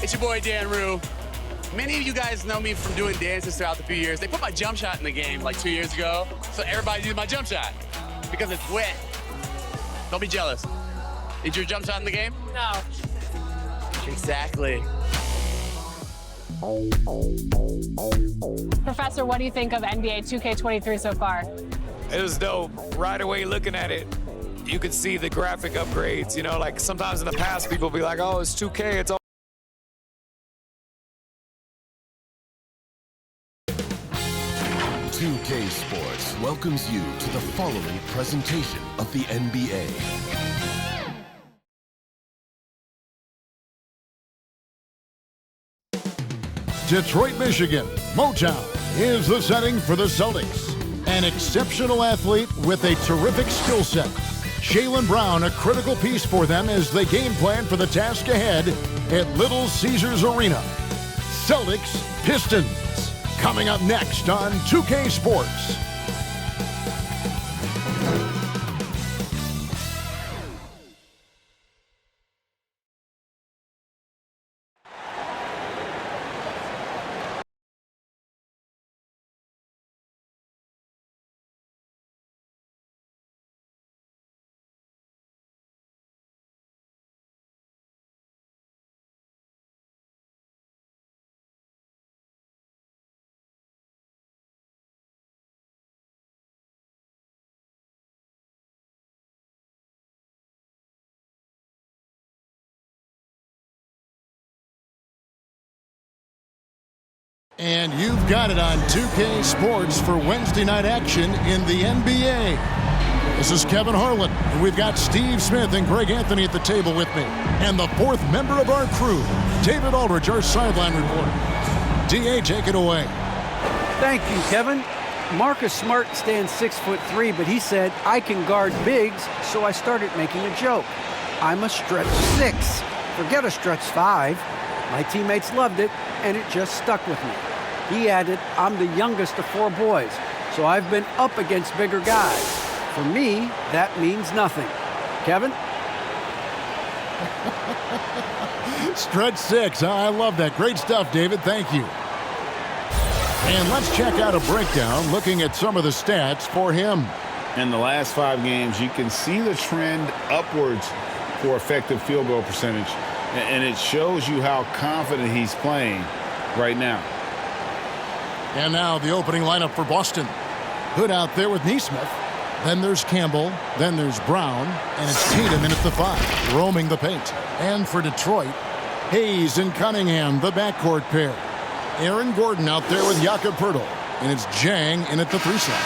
It's your boy Dan Rue. Many of you guys know me from doing dances throughout the few years. They put my jump shot in the game like 2 years ago, so everybody uses my jump shot because it's wet. Don't be jealous. Is your jump shot in the game? No. Exactly. Professor, what do you think of NBA 2K23 so far? It was dope. Right away looking at it, you could see the graphic upgrades. You know, like sometimes in the past, people be like, oh, it's 2K, it's all. 2K Sports welcomes you to the following presentation of the NBA. Detroit, Michigan, Motown is the setting for the Celtics. An exceptional athlete with a terrific skill set. Jaylen Brown, a critical piece for them as they game plan for the task ahead at Little Caesars Arena. Celtics, Pistons, coming up next on 2K Sports. And you've got it on 2K Sports for Wednesday night action in the NBA. This is Kevin Harlan. We've got Steve Smith and Greg Anthony at the table with me. And the fourth member of our crew, David Aldridge, our sideline reporter. DA, take it away. Thank you, Kevin. Marcus Smart stands 6'3", but he said, I can guard bigs, so I started making a joke. I'm a stretch 6. Forget a stretch 5. My teammates loved it, and it just stuck with me. He added, I'm the youngest of 4 boys, so I've been up against bigger guys. For me, that means nothing. Kevin? Stretch 6. I love that. Great stuff, David. Thank you. And let's check out a breakdown looking at some of the stats for him. In the last 5 games, you can see the trend upwards for effective field goal percentage. And it shows you how confident he's playing right now. And now the opening lineup for Boston. Hood out there with Nesmith. Then there's Campbell. Then there's Brown. And it's Tatum in at the 5, roaming the paint. And for Detroit, Hayes and Cunningham, the backcourt pair. Aaron Gordon out there with Jakob Poeltl. And it's Jang in at the 3 slot.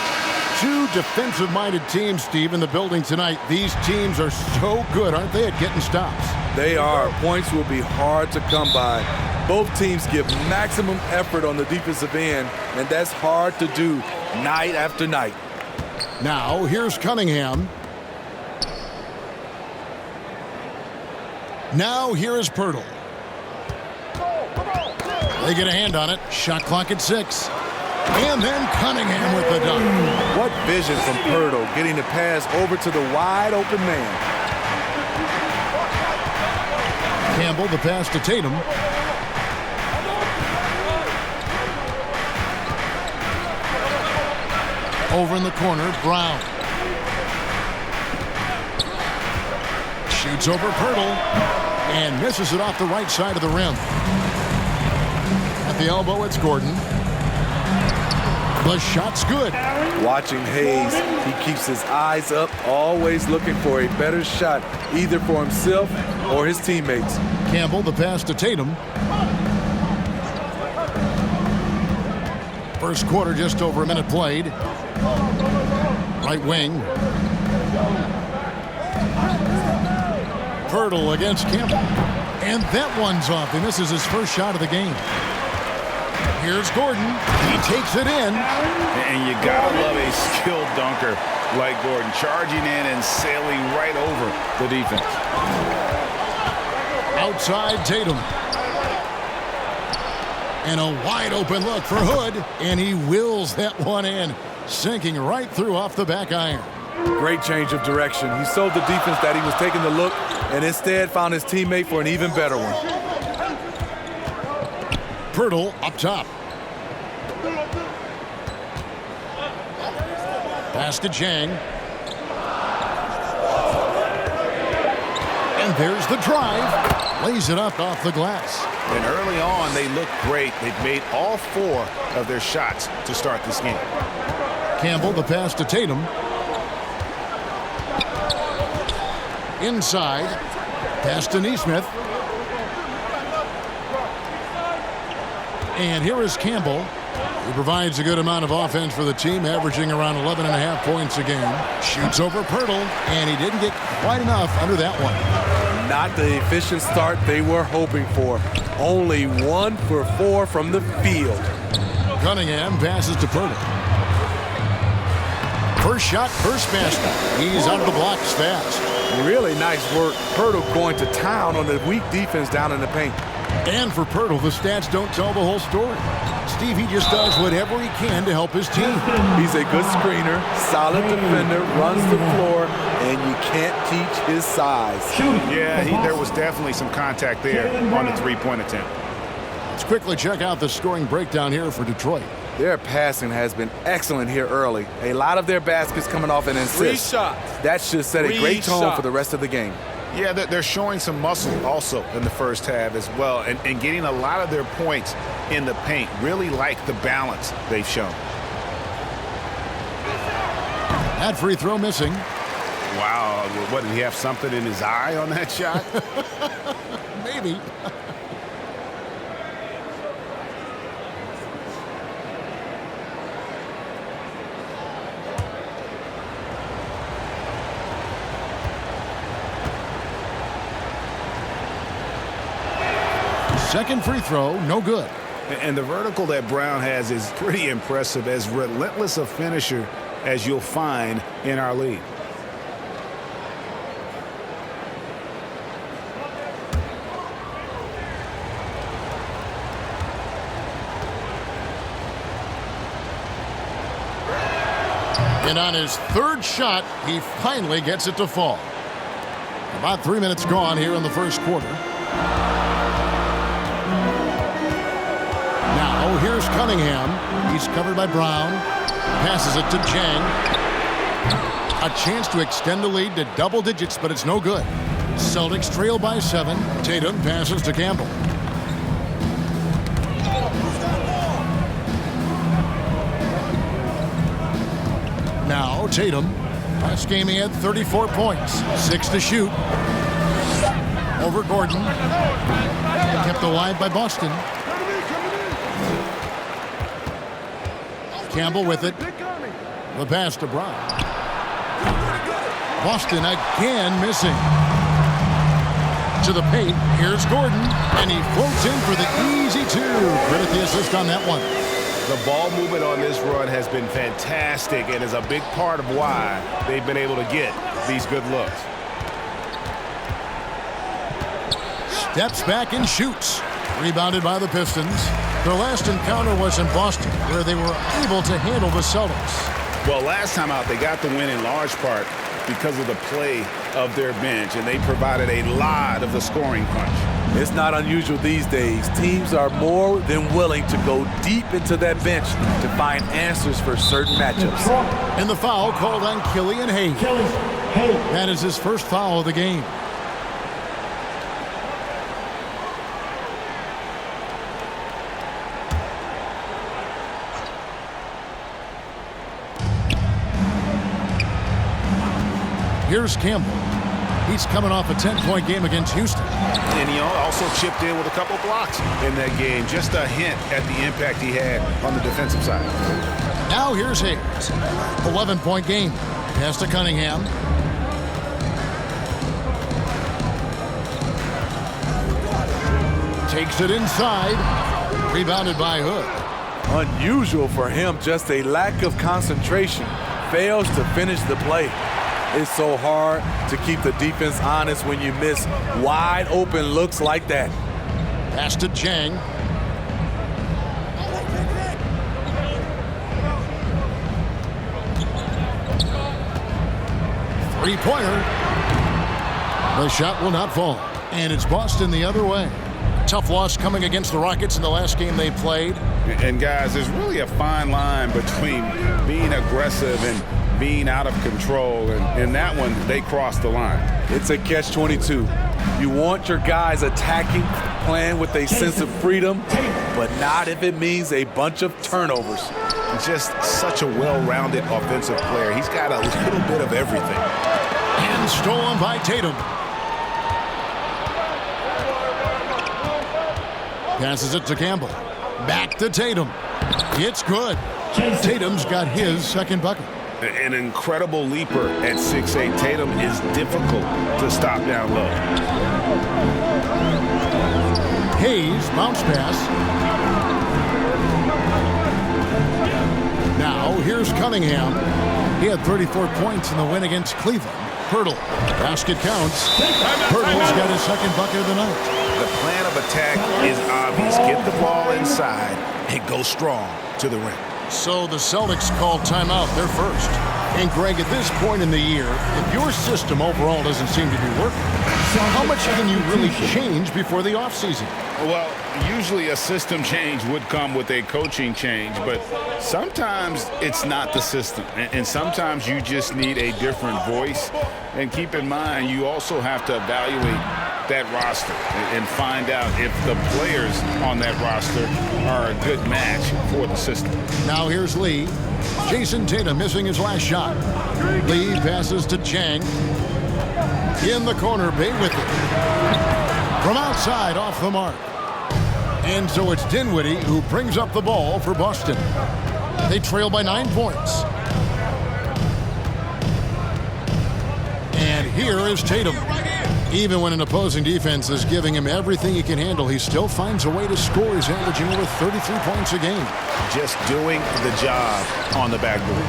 2 defensive-minded teams, Steve, in the building tonight. These teams are so good, aren't they, at getting stops? They are. Points will be hard to come by. Both teams give maximum effort on the defensive end, and that's hard to do night after night. Now, here's Cunningham. Now, here is Poeltl. They get a hand on it. Shot clock at 6. And then Cunningham with the dunk. What vision from Poeltl, getting the pass over to the wide open man. Campbell, the pass to Tatum. Over in the corner, Brown. Shoots over Poeltl and misses it off the right side of the rim. At the elbow, it's Gordon. The shot's good. Watching Hayes, he keeps his eyes up, always looking for a better shot, either for himself or his teammates. Campbell, the pass to Tatum. First quarter, just over a minute played. Right wing. Poeltl against Campbell. And that one's off. He misses his first shot of the game. Here's Gordon. He takes it in. And you gotta love a skilled dunker like Gordon, charging in and sailing right over the defense. Outside Tatum. And a wide open look for Hood. And he wills that one in, sinking right through off the back iron. Great change of direction. He sold the defense that he was taking the look and instead found his teammate for an even better one. Pirtle up top. Pass to Jang. And there's the drive. Lays it up off the glass. And early on, they looked great. They've made all 4 of their shots to start this game. Campbell, the pass to Tatum. Inside. Pass to Neesmith. And here is Campbell. He provides a good amount of offense for the team, averaging around 11.5 points a game. Shoots over Pirtle, and he didn't get quite enough under that one. Not the efficient start they were hoping for. Only 1 for 4 from the field. Cunningham passes to Pirtle. First shot, first basket. He's out of the blocks fast. Really nice work. Pirtle going to town on the weak defense down in the paint. And for Pirtle, the stats don't tell the whole story. Steve, he just does whatever he can to help his team. He's a good screener, solid defender, runs the floor, and you can't teach his size. Yeah, there was definitely some contact there on the three-point attempt. Let's quickly check out the scoring breakdown here for Detroit. Their passing has been excellent here early. A lot of their baskets coming off an assist. 3 shots. That should set a great tone for the rest of the game. Yeah, they're showing some muscle also in the first half as well, and getting a lot of their points in the paint. Really like the balance they've shown. That free throw missing. Wow, what, did he have something in his eye on that shot? Maybe. Second free throw, no good. And the vertical that Brown has is pretty impressive, as relentless a finisher as you'll find in our league. And on his third shot, he finally gets it to fall. About 3 minutes gone here in the first quarter. Now, here's Cunningham. He's covered by Brown. Passes it to Jang. A chance to extend the lead to double digits, but it's no good. Celtics trail by 7. Tatum passes to Campbell. Now, Tatum. Last game he had 34 points. 6 to shoot. Over Gordon. Kept alive by Boston. Campbell with it. The pass to Brown. Boston again missing. To the paint. Here's Gordon. And he floats in for the easy 2. Credit the assist on that one. The ball movement on this run has been fantastic and is a big part of why they've been able to get these good looks. Steps back and shoots. Rebounded by the Pistons. Their last encounter was in Boston, where they were able to handle the Celtics. Well, last time out, they got the win in large part because of the play of their bench, and they provided a lot of the scoring punch. It's not unusual these days. Teams are more than willing to go deep into that bench to find answers for certain matchups. And the foul called on Killian Hayes. That is his first foul of the game. Here's Campbell. He's coming off a 10-point game against Houston. And he also chipped in with a couple blocks in that game. Just a hint at the impact he had on the defensive side. Now here's Hayes. 11-point game. Pass to Cunningham. Takes it inside. Rebounded by Hood. Unusual for him, just a lack of concentration. Fails to finish the play. It's so hard to keep the defense honest when you miss wide open looks like that. Pass to Jang. Three-pointer. The shot will not fall. And it's Boston the other way. Tough loss coming against the Rockets in the last game they played. And guys, there's really a fine line between being aggressive and being out of control. And in that one, they crossed the line. It's a catch-22. You want your guys attacking, playing with a sense of freedom, but not if it means a bunch of turnovers. Just such a well-rounded offensive player. He's got a little bit of everything. And stolen by Tatum. Passes it to Campbell. Back to Tatum. It's good. Tatum's got his second bucket. An incredible leaper at 6'8". Tatum is difficult to stop down low. Hayes, bounce pass. Now, here's Cunningham. He had 34 points in the win against Cleveland. Hurdle. Basket counts. Hurdle's got his second bucket of the night. The plan of attack is obvious. Get the ball inside and go strong to the rim. So the Celtics called timeout. They're first. And Greg, at this point in the year, if your system overall doesn't seem to be working, how much can you really change before the offseason? Well, usually a system change would come with a coaching change, but sometimes it's not the system. And sometimes you just need a different voice. And keep in mind, you also have to evaluate that roster and find out if the players on that roster are a good match for the system. Now here's Lee. Jason Tatum missing his last shot. Lee passes to Chang. In the corner, Bay with it. From outside, off the mark. And so it's Dinwiddie who brings up the ball for Boston. They trail by 9 points. And here is Tatum. Even when an opposing defense is giving him everything he can handle, he still finds a way to score. He's averaging over 33 points a game. Just doing the job on the backboard.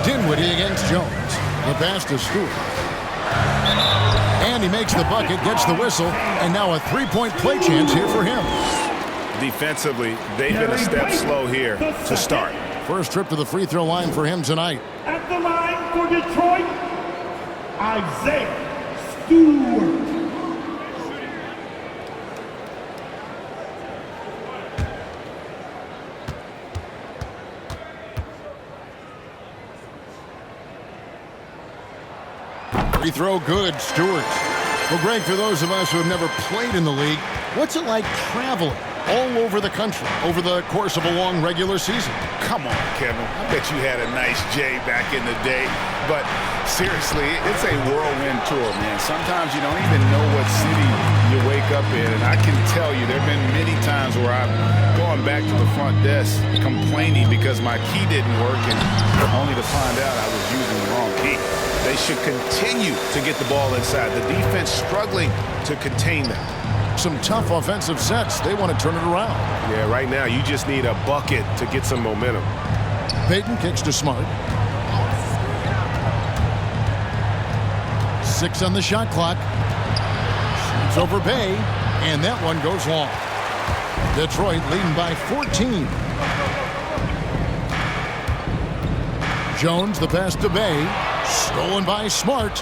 Dinwiddie against Jones. The pass to Stewart. And he makes the bucket, gets the whistle, and now a three-point play chance here for him. Defensively, they've been a step slow here to start. First trip to the free throw line for him tonight. At the line for Detroit, Isaiah Stewart. Free throw good, Stewart. Well, Greg, for those of us who have never played in the league, what's it like traveling all over the country over the course of a long regular season? Come on, Kevin. I bet you had a nice J back in the day. But seriously, it's a whirlwind tour, man. Sometimes you don't even know what city you wake up in. And I can tell you there have been many times where I've gone back to the front desk complaining because my key didn't work, and only to find out I was using the wrong key. They should continue to get the ball inside. The defense struggling to contain them. Some tough offensive sets. They want to turn it around. Yeah, right now you just need a bucket to get some momentum. Payton kicks to Smart. 6 on the shot clock. Shoots over Bay, and that one goes long. Detroit leading by 14. Jones, the pass to Bay. Stolen by Smart.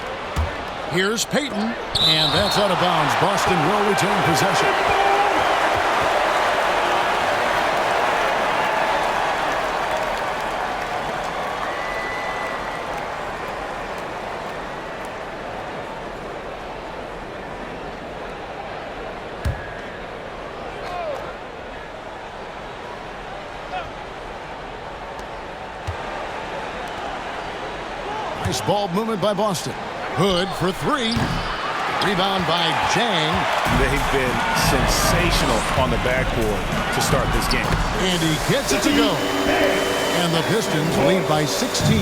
Here's Payton, and that's out of bounds. Boston will retain possession. Nice ball movement by Boston. Hood for 3. Rebound by Chang. They've been sensational on the backboard to start this game. And he gets it to go. And the Pistons lead by 16.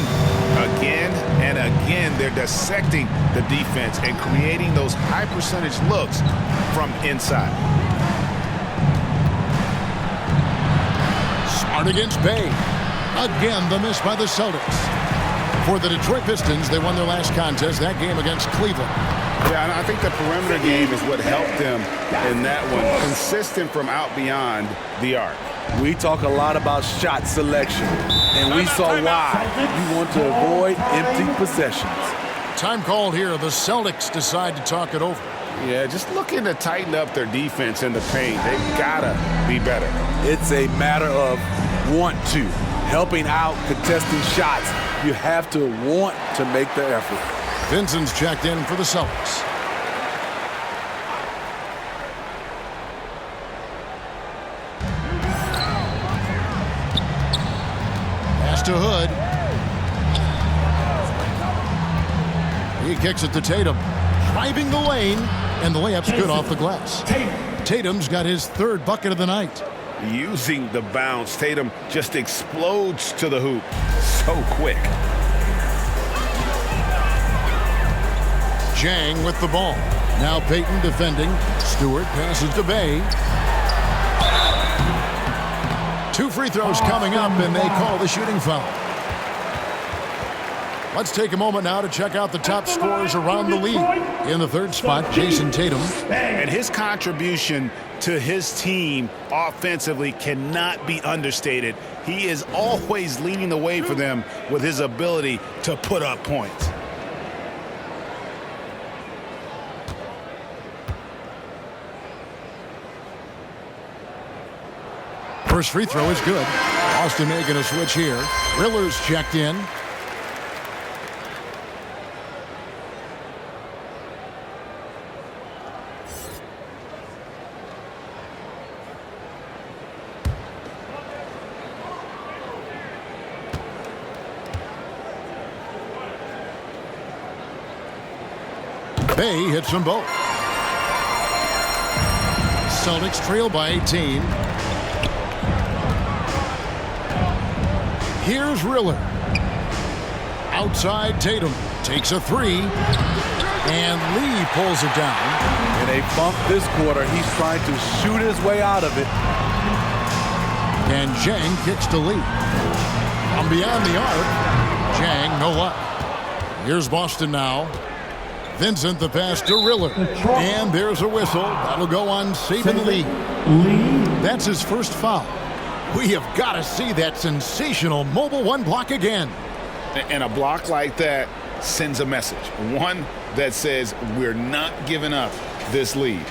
Again and again, they're dissecting the defense and creating those high percentage looks from inside. Smart against Bay. Again, the miss by the Celtics. For the Detroit Pistons, they won their last contest, that game against Cleveland. Yeah, and I think the perimeter game is what helped them in that one. Consistent from out beyond the arc. We talk a lot about shot selection, and we saw why you want to avoid empty possessions. Time called here. The Celtics decide to talk it over. Yeah, just looking to tighten up their defense in the paint. They've got to be better. It's a matter of want to. Helping out, contesting shots. You have to want to make the effort. Vincent's checked in for the Celtics. Pass to Hood. He kicks it to Tatum. Driving the lane, and the layup's good off the glass. Tatum's got his third bucket of the night. Using the bounce, Tatum just explodes to the hoop so quick. Jang with the ball. Now Payton defending. Stewart passes to Bay. 2 free throws coming up, and they call the shooting foul. Let's take a moment now to check out the top scorers around the league. In the third spot, Jason Tatum. And his contribution to his team offensively cannot be understated. He is always leading the way for them with his ability to put up points. First free throw is good. Boston making a switch here. Riller's checked in. Bay hits them both. Celtics trail by 18. Here's Riller. Outside Tatum. Takes a 3. And Lee pulls it down. In a bump this quarter, he's trying to shoot his way out of it. And Jang kicks to Lee. From beyond the arc. Jang, no luck. Here's Boston now. Vincent the pass to Riller. And there's a whistle. That'll go on Saban Lee. That's his first foul. We have got to see that sensational mobile one block again. And a block like that sends a message. One that says we're not giving up this lead.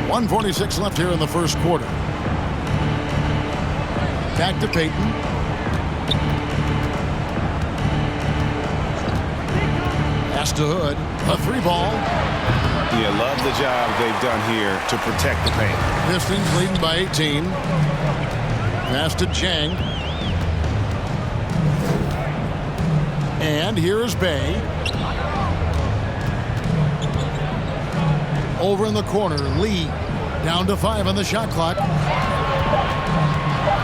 .146 left here in the first quarter. Back to Payton. Pass to Hood. A 3-ball. Yeah, love the job they've done here to protect the paint. Pistons leading by 18. Pass to Jang. And here's Bay. Over in the corner, Lee. Down to 5 on the shot clock.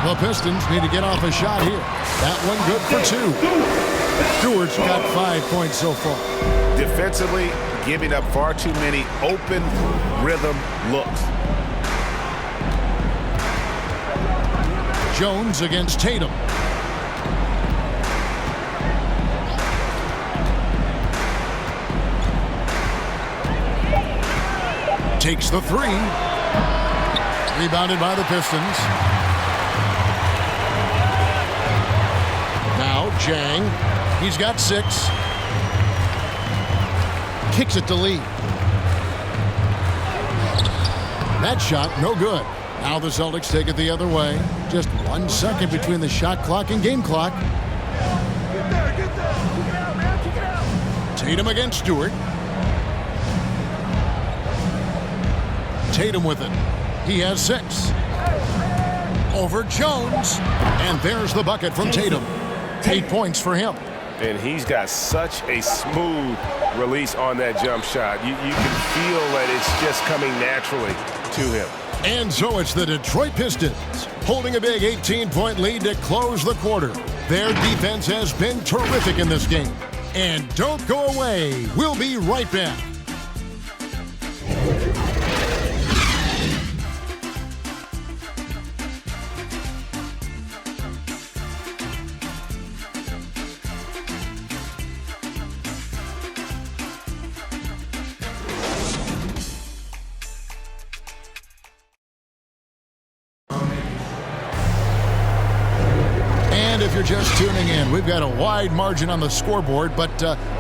The Pistons need to get off a shot here. That one good for 2. Stewart's got 5 points so far. Defensively, giving up far too many open rhythm looks. Jones against Tatum. Takes the 3. Rebounded by the Pistons. Now Jang. He's got 6. Kicks it to Lee. That shot, no good. Now the Celtics take it the other way. Just 1 second between the shot clock and game clock. Get there. Kick it out, man. Kick it out. Tatum against Stewart. Tatum with it. He has 6. Over Jones. And there's the bucket from Tatum. 8 points for him. And he's got such a smooth release on that jump shot. You can feel that it's just coming naturally to him. And so it's the Detroit Pistons holding a big 18-point lead to close the quarter. Their defense has been terrific in this game. And don't go away. We'll be right back. If you're just tuning in, we've got a wide margin on the scoreboard, but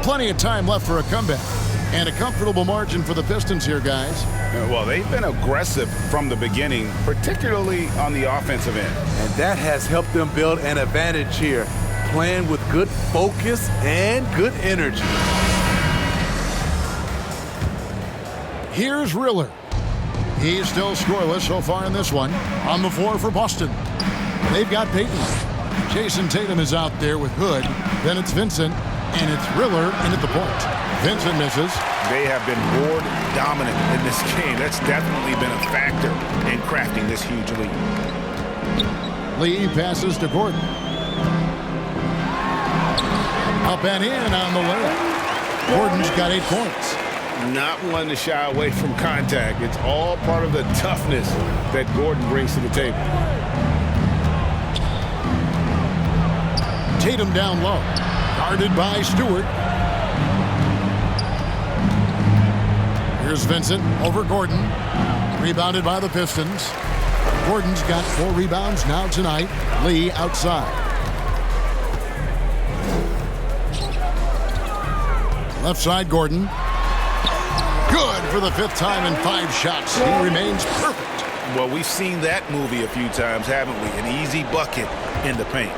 plenty of time left for a comeback. And a comfortable margin for the Pistons here, guys. Well, they've been aggressive from the beginning, particularly on the offensive end. And that has helped them build an advantage here, playing with good focus and good energy. Here's Riller. He's still scoreless so far in this one. On the floor for Boston. They've got Payton. Jason Tatum is out there with Hood. Then it's Vincent, and it's Riller in at the point. Vincent misses. They have been board dominant in this game. That's definitely been a factor in crafting this huge lead. Lee passes to Gordon. Up and in on the layup. Gordon's got 8 points. Not one to shy away from contact. It's all part of the toughness that Gordon brings to the table. Tatum down low. Guarded by Stewart. Here's Vincent over Gordon. Rebounded by the Pistons. Gordon's got 4 rebounds now tonight. Lee outside. Left side, Gordon. Good for the 5th time in 5 shots. He remains perfect. Well, we've seen that movie a few times, haven't we? An easy bucket in the paint.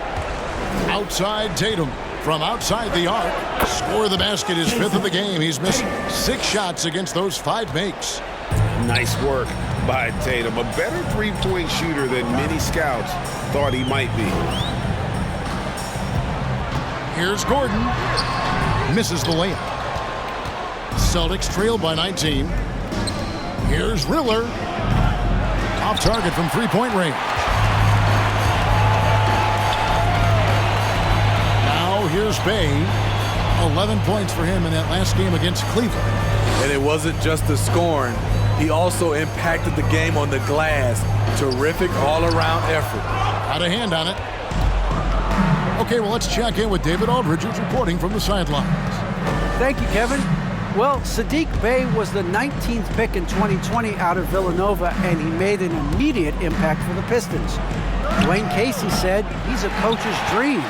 Outside Tatum. From outside the arc. Score the basket, his 5th of the game. He's missed 6 shots against those 5 makes. Nice work by Tatum. A better three-point shooter than many scouts thought he might be. Here's Gordon. Misses the layup. Celtics trail by 19. Here's Riller. Off target from 3-point range. Now here's Bay. 11 points for him in that last game against Cleveland. And it wasn't just the scoring. He also impacted the game on the glass. Terrific all-around effort. Got a hand on it. Okay, well, let's check in with David Aldridge, who's reporting from the sidelines. Thank you, Kevin. Well, Sadiq Bey was the 19th pick in 2020 out of Villanova, and he made an immediate impact for the Pistons. Dwayne Casey said he's a coach's dream,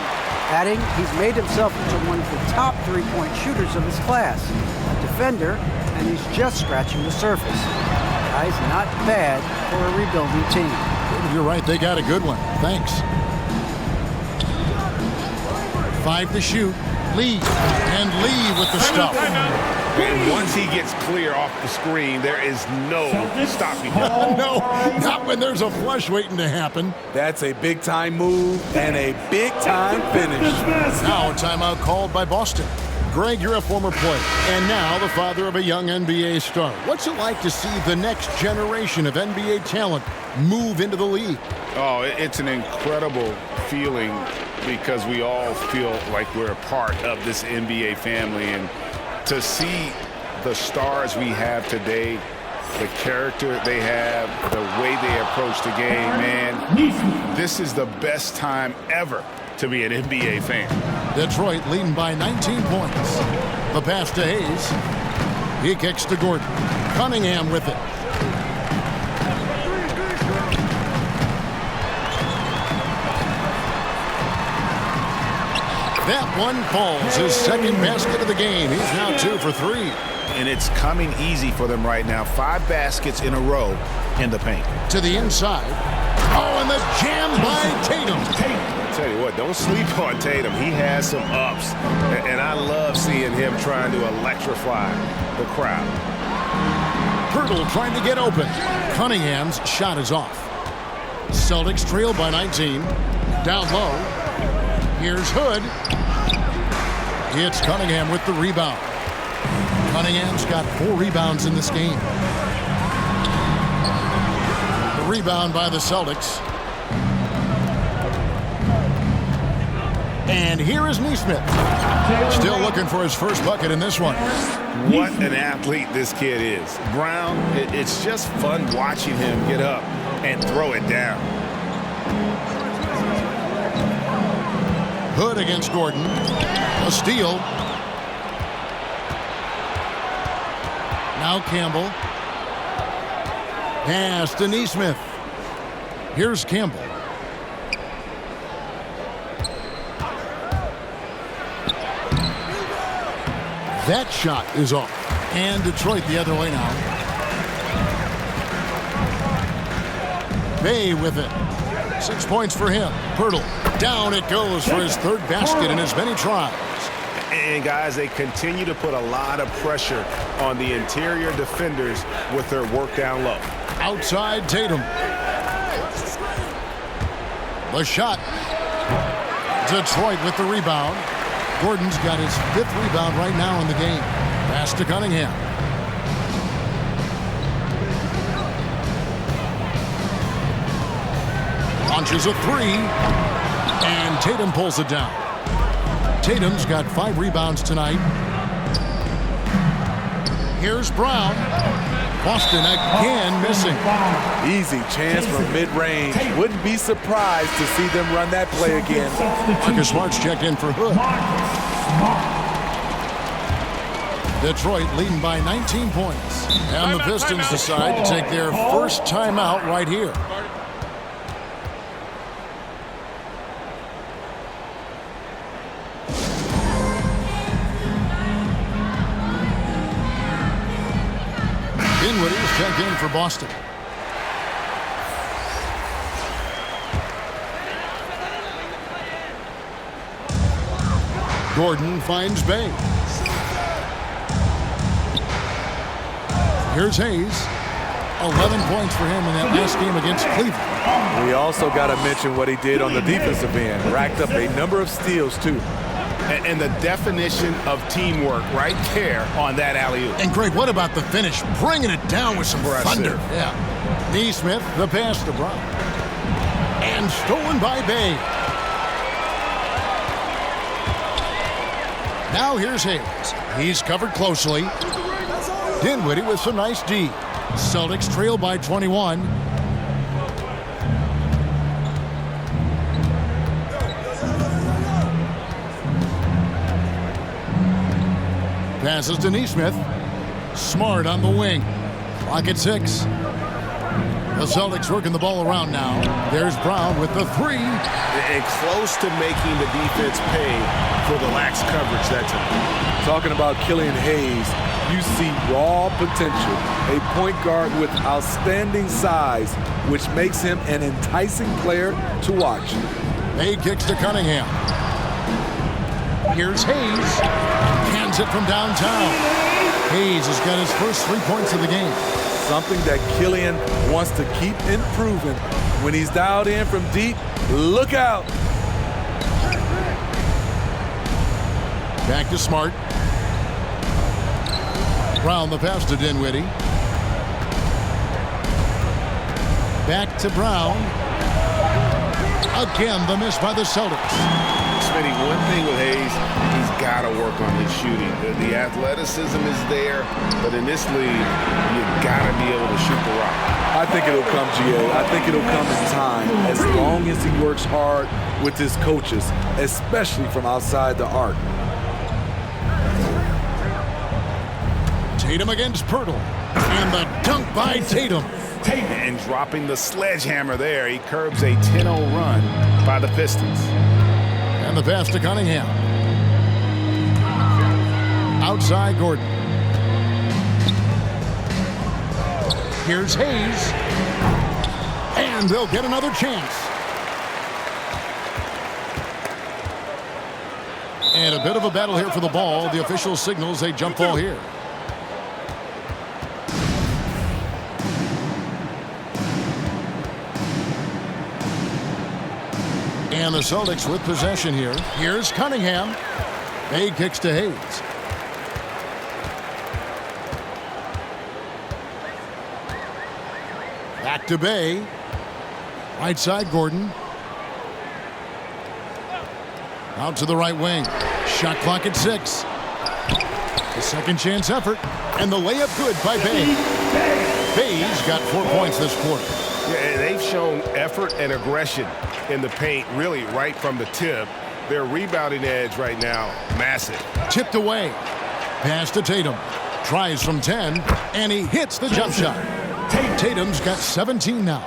adding he's made himself into one of the top 3-point shooters of his class, a defender, and he's just scratching the surface. Guy's not bad for a rebuilding team. You're right, they got a good one. Thanks. 5 to shoot. Lee. And Lee with the stop. And once he gets clear off the screen, there is no stopping him. No, not when there's a flush waiting to happen. That's a big-time move and a big-time finish. Now a timeout called by Boston. Greg, you're a former player, and now the father of a young NBA star. What's it like to see the next generation of NBA talent move into the league? Oh, it's an incredible feeling because we all feel like we're a part of this NBA family. And to see the stars we have today, the character they have, the way they approach the game, man, this is the best time ever to be an NBA fan. Detroit leading by 19 points. The pass to Hayes. He kicks to Gordon. Cunningham with it. That one falls. His 2nd basket of the game. He's now 2 for 3. And it's coming easy for them right now. 5 baskets in a row in the paint. To the inside. Oh, and the jam by Tatum. I'll tell you what, don't sleep on Tatum. He has some ups. And I love seeing him trying to electrify the crowd. Pirtle trying to get open. Cunningham's shot is off. Celtics trail by 19. Down low. Here's Hood. It's Cunningham with the rebound. Cunningham's got 4 rebounds in this game. The rebound by the Celtics. And here is Neesmith. Still looking for his first bucket in this one. What an athlete this kid is. Brown, it's just fun watching him get up and throw it down. Hood against Gordon. A steal. Now Campbell. Pass to Neesmith. Here's Campbell. That shot is off. And Detroit the other way now. Bay with it. 6 points for him. Pirtle. Down it goes for his third basket in as many tries. And, guys, they continue to put a lot of pressure on the interior defenders with their work down low. Outside Tatum. The shot. Detroit with the rebound. Gordon's got his 5th rebound right now in the game. Pass to Cunningham. Launches a 3. And Tatum pulls it down. Tatum's got 5 rebounds tonight. Here's Brown. Boston again missing. Easy chance from mid-range. Wouldn't be surprised to see them run that play again. Marcus Smart's checked in for Hood. Detroit leading by 19 points. And the Pistons decide to take their first timeout right here. Dinwiddie's checked in for Boston. Gordon finds Bay. Here's Hayes. 11 points for him in that last game against Cleveland. We also got to mention what he did on the defensive end. Racked up a number of steals, too. And the definition of teamwork right there on that alley-oop. And, Greg, what about the finish? Bringing it down with some thunder. Yeah. Neesmith, the pass to Brown. And stolen by Bay. Now here's Hayes. He's covered closely. Dinwiddie with some nice D. Celtics trail by 21. Passes to Neesmith. Smart on the wing. Clock at 6. The Celtics working the ball around now. There's Brown with the 3. And close to making the defense pay for the lax coverage that time. Talking about Killian Hayes, you see raw potential. A point guard with outstanding size, which makes him an enticing player to watch. Bay kicks to Cunningham. Here's Hayes. Hands it from downtown. Hayes has got his first 3 points of the game. Something that Killian wants to keep improving. When he's dialed in from deep, look out. Back to Smart. Brown the pass to Dinwiddie. Back to Brown. Again, the miss by the Celtics. Smitty, one thing with Hayes, he's got to work on his shooting. The athleticism is there, but in this league, you got to be able to shoot the rock. I think it'll come, GA. I think it'll come in time, as long as he works hard with his coaches, especially from outside the arc. Tatum against Pirtle. And the dunk by Tatum. And dropping the sledgehammer there, he curbs a 10-0 run by the Pistons. And the pass to Cunningham. Outside Gordon. Here's Hayes. And they'll get another chance. And a bit of a battle here for the ball. The official signals a jump ball here. And the Celtics with possession here. Here's Cunningham. Bay kicks to Hayes. Back to Bay. Right side Gordon. Out to the right wing. Shot clock at 6. The second chance effort. And the layup good by Bay. Bay's got 4 points this quarter. Yeah, they've shown effort and aggression in the paint, really right from the tip. Their rebounding edge right now, massive. Tipped away. Pass to Tatum. Tries from 10, and he hits the jump shot. Tatum's got 17 now.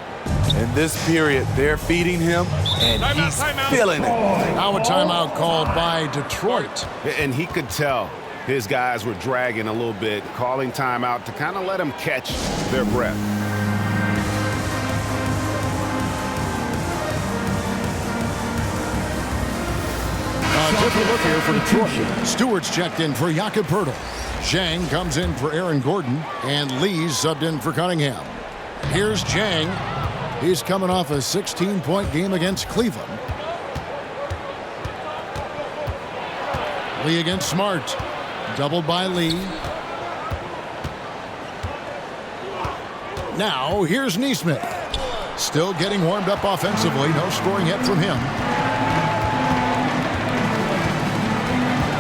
In this period, they're feeding him, and he's feeling it. Now a timeout called by Detroit. And he could tell his guys were dragging a little bit, calling timeout to kind of let them catch their breath. Take a look here for Detroit. Stewart's checked in for Jakob Poeltl. Zhang comes in for Aaron Gordon, and Lee's subbed in for Cunningham. Here's Zhang. He's coming off a 16-point game against Cleveland. Lee against Smart. Doubled by Lee. Now, here's Neesmith. Still getting warmed up offensively. No scoring yet from him.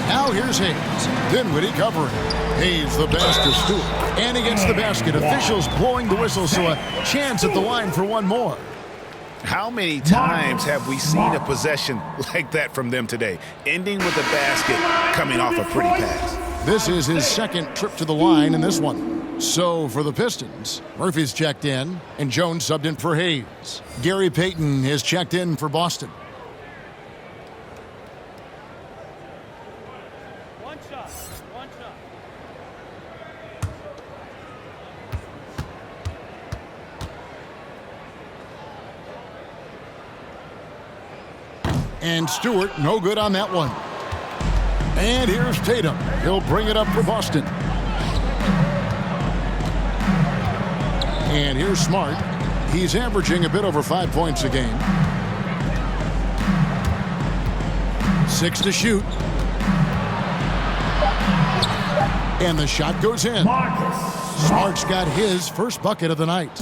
Now here's Hayes. Dinwiddie covering. Hayes the best to Stewart. And he gets the basket. Officials blowing the whistle, so a chance at the line for one more. How many times have we seen a possession like that from them today? Ending with a basket, coming off a pretty pass. This is his second trip to the line in this one. So for the Pistons, Murphy's checked in, and Jones subbed in for Hayes. Gary Payton is checked in for Boston. And Stewart, no good on that one. And here's Tatum. He'll bring it up for Boston. And here's Smart. He's averaging a bit over 5 points a game. 6 to shoot. And the shot goes in. Smart's got his first bucket of the night.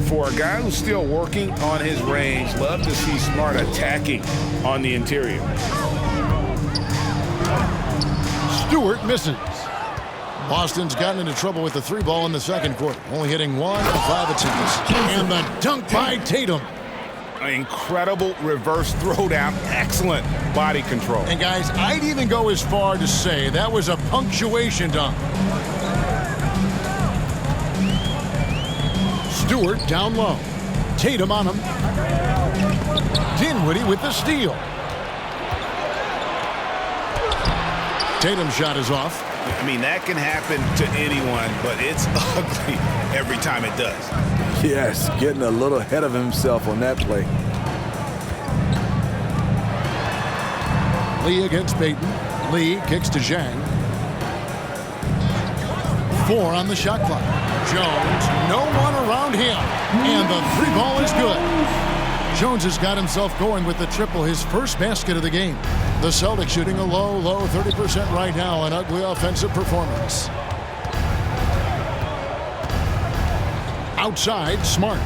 For a guy who's still working on his range, love to see Smart attacking on the interior. Stewart misses. Boston's gotten into trouble with the 3 ball in the second quarter, only hitting 1 of 5 attempts. And the dunk by Tatum. An incredible reverse throwdown. Excellent body control. And guys, I'd even go as far to say that was a punctuation dunk. Stewart down low. Tatum on him. Dinwiddie with the steal. Tatum's shot is off. I mean, that can happen to anyone, but it's ugly every time it does. Yes, getting a little ahead of himself on that play. Lee against Payton. Lee kicks to Zhang. 4 on the shot clock. Jones, no one around him. And the 3 ball is good. Jones has got himself going with the triple, his first basket of the game. The Celtics shooting a low 30% right now, an ugly offensive performance. Outside, Smart.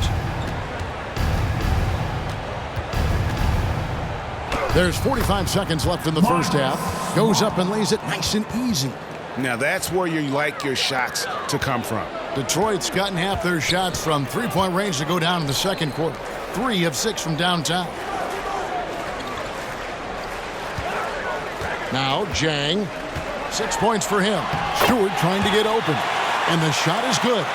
There's 45 seconds left in the first half. Goes up and lays it nice and easy. Now that's where you like your shots to come from. Detroit's gotten half their shots from 3-point range to go down in the second quarter. 3 of 6 from downtown. Now Zhang. 6 points for him. Stewart trying to get open. And the shot is good.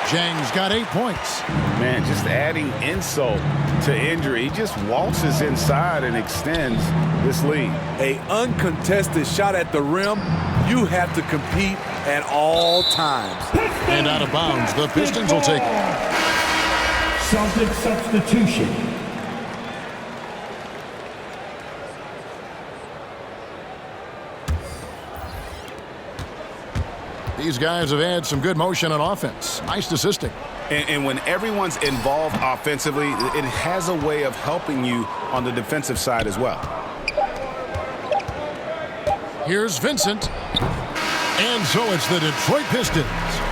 Zhang's got 8 points. Man, just adding insult to injury. He just waltzes inside and extends this lead. An uncontested shot at the rim, you have to compete at all times. And out of bounds, the Pistons will take it. Celtic substitution. These guys have had some good motion on offense. Nice assisting. And when everyone's involved offensively, it has a way of helping you on the defensive side as well. Here's Vincent. And so it's the Detroit Pistons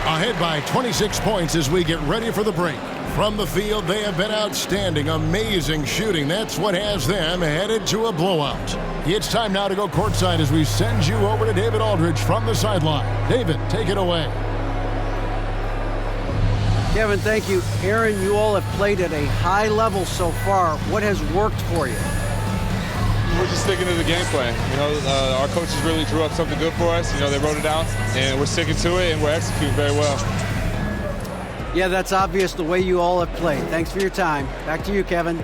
ahead by 26 points as we get ready for the break. From the field, they have been outstanding. Amazing shooting. That's what has them headed to a blowout. It's time now to go courtside as we send you over to David Aldridge from the sideline. David, take it away. Kevin, thank you. Aaron, you all have played at a high level so far. What has worked for you? We're just sticking to the game plan. You know, our coaches really drew up something good for us. You know, they wrote it out, and we're sticking to it, and we're executing very well. Yeah, that's obvious the way you all have played. Thanks for your time. Back to you, Kevin.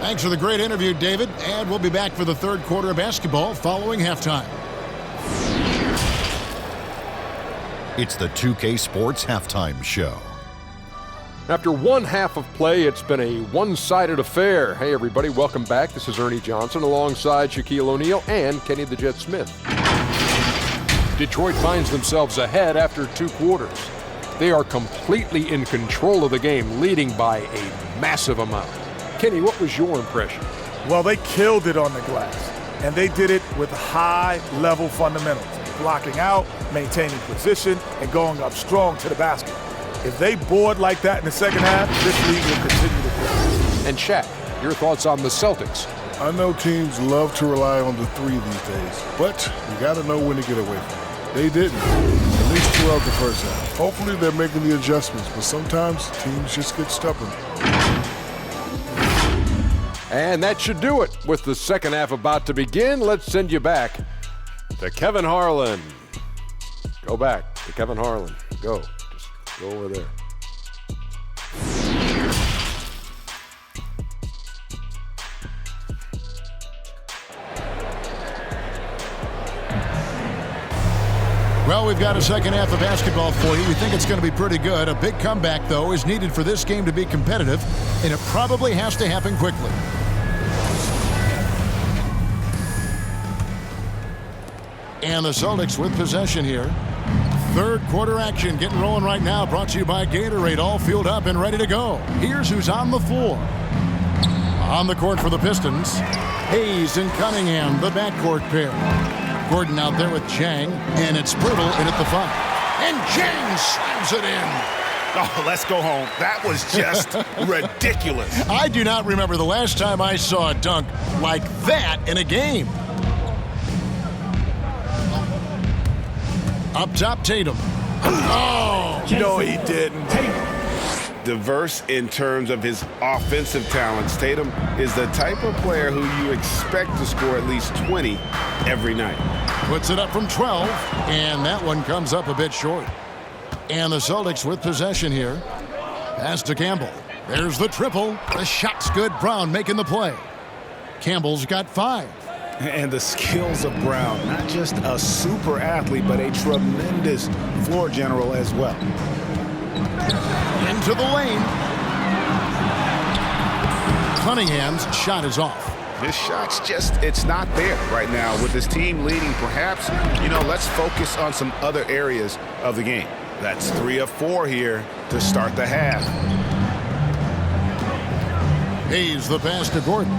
Thanks for the great interview, David. And we'll be back for the third quarter of basketball following halftime. It's the 2K Sports Halftime Show. After one half of play, it's been a one-sided affair. Hey, everybody, welcome back. This is Ernie Johnson alongside Shaquille O'Neal and Kenny the Jet Smith. Detroit finds themselves ahead after 2 quarters. They are completely in control of the game, leading by a massive amount. Kenny, what was your impression? Well, they killed it on the glass, and they did it with high-level fundamentals, blocking out, maintaining position, and going up strong to the basket. If they board like that in the second half, this league will continue to grow. And Shaq, your thoughts on the Celtics? I know teams love to rely on the 3 these days, but you got to know when to get away from it. They didn't, at least throughout the first half. Hopefully they're making the adjustments, but sometimes teams just get stubborn. And that should do it. With the second half about to begin, let's send you back to Kevin Harlan. Go back to Kevin Harlan. Go. Just go over there. Well, we've got a second half of basketball for you. We think it's going to be pretty good. A big comeback, though, is needed for this game to be competitive, and it probably has to happen quickly. And the Celtics with possession here. Third quarter action getting rolling right now, brought to you by Gatorade, all fueled up and ready to go. Here's who's on the floor. On the court for the Pistons, Hayes and Cunningham, the backcourt pair. Gordon out there with Chang, and it's Pirtle in at the 5. And Chang slams it in. Oh, let's go home. That was just ridiculous. I do not remember the last time I saw a dunk like that in a game. Up top, Tatum. Oh! No, he didn't. Diverse in terms of his offensive talents. Tatum is the type of player who you expect to score at least 20 every night. Puts it up from 12, and that one comes up a bit short. And the Celtics with possession here. Pass to Campbell. There's the triple. The shot's good. Brown making the play. Campbell's got 5. And the skills of Brown, not just a super athlete, but a tremendous floor general as well. Into the lane. Cunningham's shot is off. This shot's just, it's not there right now. With his team leading, perhaps, let's focus on some other areas of the game. That's 3 of 4 here to start the half. Hayes the pass to Gordon.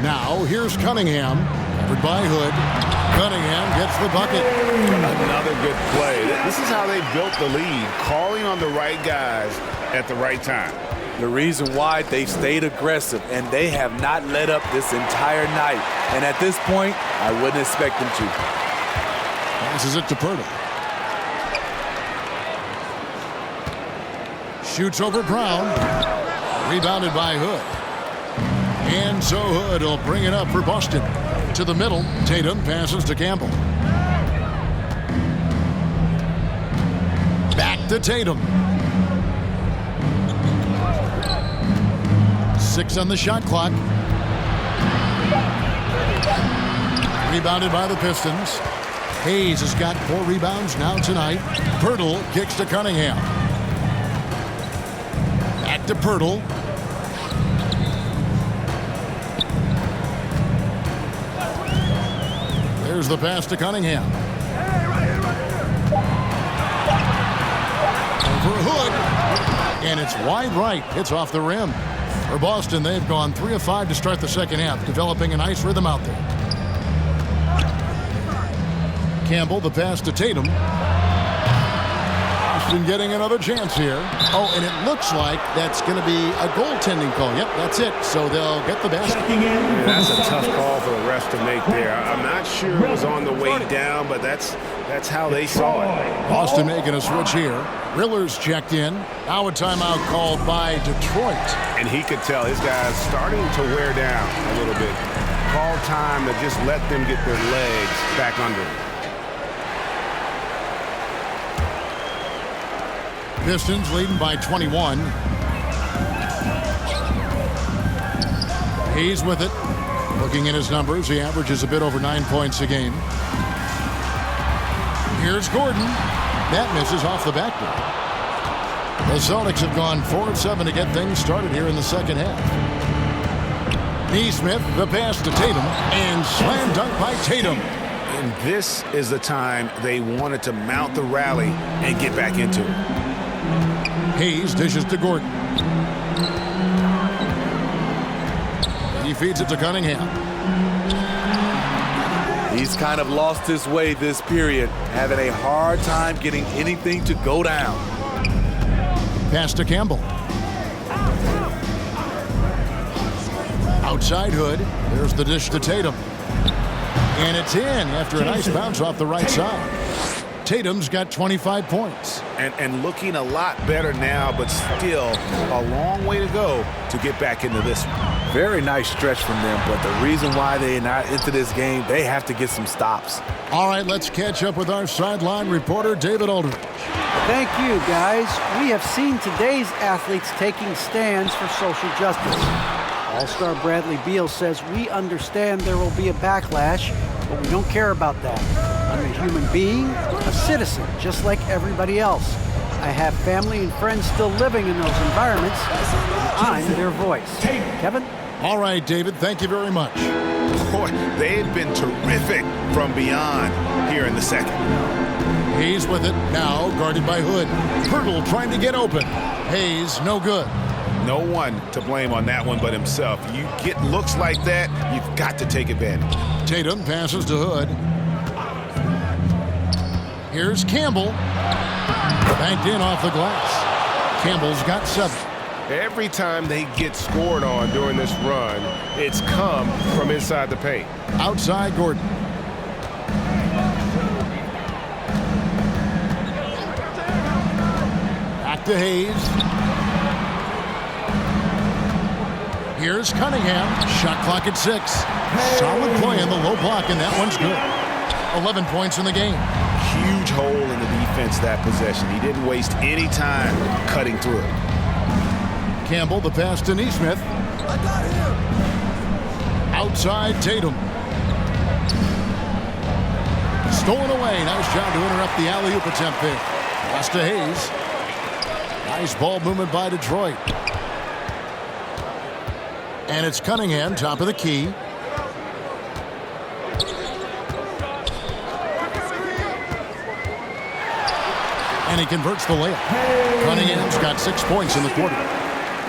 Now here's Cunningham, covered by Hood. Cunningham gets the bucket. Another good play. This is how they built the lead, calling on the right guys at the right time. The reason why they stayed aggressive, and they have not let up this entire night. And at this point, I wouldn't expect them to. Passes it to Pirtle. Shoots over Brown. Rebounded by Hood. And so Hood will bring it up for Boston. To the middle, Tatum passes to Campbell. Back to Tatum. 6 on the shot clock. Rebounded by the Pistons. Hayes has got 4 rebounds now tonight. Pirtle kicks to Cunningham. Back to Pirtle. There's the pass to Cunningham. Over Hood. And it's wide right. Hits off the rim. For Boston, they've gone 3 of 5 to start the second half, developing a nice rhythm out there. Campbell, the pass to Tatum. Boston getting another chance here. Oh, and it looks like that's going to be a goaltending call. Yep, that's it. So they'll get the basket. Yeah, that's a tough call for the refs to make there. I'm not sure it was on the way down, but that's how they saw it. Boston making a switch here. Riller's checked in. Now a timeout called by Detroit. And he could tell his guys starting to wear down a little bit. Call time to just let them get their legs back under them. Pistons leading by 21. Hayes with it. Looking at his numbers, he averages a bit over 9 points a game. Here's Gordon. That misses off the backboard. The Celtics have gone 4 of 7 to get things started here in the second half. Neesmith, the pass to Tatum, and slam dunk by Tatum. And this is the time they wanted to mount the rally and get back into it. Hayes dishes to Gordon. He feeds it to Cunningham. He's kind of lost his way this period, having a hard time getting anything to go down. Pass to Campbell. Outside Hood. There's the dish to Tatum. And it's in after a nice bounce off the right side. Tatum's got 25 points. And looking a lot better now, but still a long way to go to get back into this one. Very nice stretch from them, but the reason why they're not into this game, they have to get some stops. All right, let's catch up with our sideline reporter, David Aldridge. Thank you, guys. We have seen today's athletes taking stands for social justice. All-star Bradley Beal says, we understand there will be a backlash, but we don't care about that. I'm a human being, a citizen, just like everybody else. I have family and friends still living in those environments. I'm their voice. Kevin? All right, David, thank you very much. Boy, they've been terrific from beyond here in the second. Hayes with it, now guarded by Hood. Pirtle trying to get open. Hayes, no good. No one to blame on that one but himself. You get looks like that, you've got to take advantage. Tatum passes to Hood. Here's Campbell. Banked in off the glass. Campbell's got 7. Every time they get scored on during this run, it's come from inside the paint. Outside Gordon. Back to Hayes. Here's Cunningham. Shot clock at 6. Solid play in the low block, and that one's good. 11 points in the game. Huge hole in the defense that possession. He didn't waste any time cutting through it. Campbell, the pass to Neesmith. Outside Tatum. Stolen away. Nice job to interrupt the alley-oop attempt there. Pass to Hayes. Nice ball movement by Detroit. And it's Cunningham, top of the key. And he converts the layup. Cunningham's got 6 points in the quarter.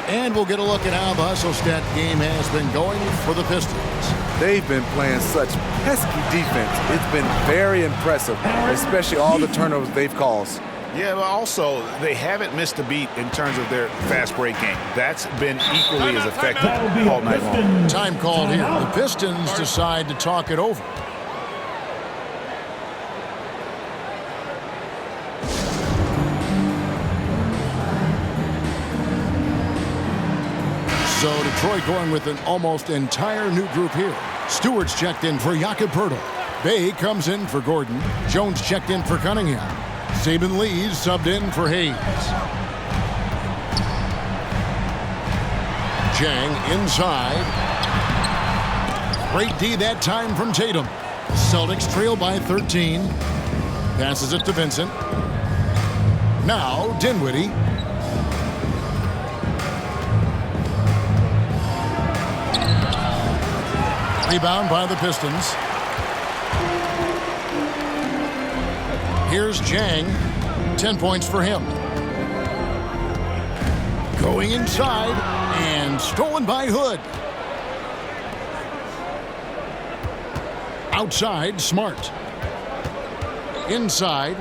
And we'll get a look at how the Hustle-Stat game has been going for the Pistons. They've been playing such pesky defense. It's been very impressive, especially all the turnovers they've caused. Yeah, but also, they haven't missed a beat in terms of their fast break game. That's been equally as effective all night long. Time called here. The Pistons decide to talk it over. So Detroit going with an almost entire new group here. Stewart's checked in for Jakob Poeltl. Bay comes in for Gordon. Jones checked in for Cunningham. Saban Lee's subbed in for Hayes. Jang inside. Great D that time from Tatum. Celtics trail by 13. Passes it to Vincent. Now Dinwiddie. Rebound by the Pistons. Here's Jang. 10 points for him. Going inside and stolen by Hood. Outside, Smart. Inside.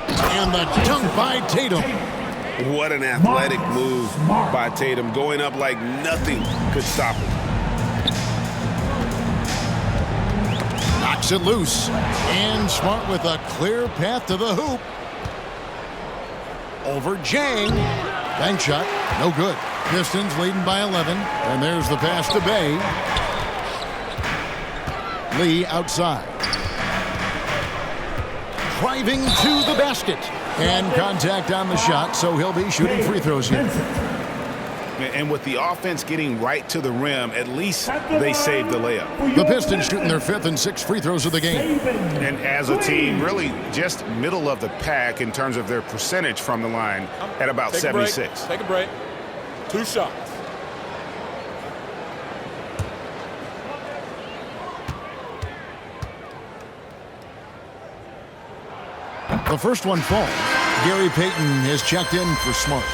And the dunk by Tatum. What an athletic move by Tatum. Going up like nothing could stop him. Knocks it loose. And Smart with a clear path to the hoop. Over Jang. Bank shot. No good. Pistons leading by 11. And there's the pass to Bay. Lee outside. Driving to the basket. And contact on the shot, so he'll be shooting free throws here. And with the offense getting right to the rim, at least they saved the layup. The Pistons shooting their 5th and 6th free throws of the game. And as a team, really just middle of the pack in terms of their percentage from the line at about 76. Take a break. 2 shots. The first one falls. Gary Payton has checked in for Smart.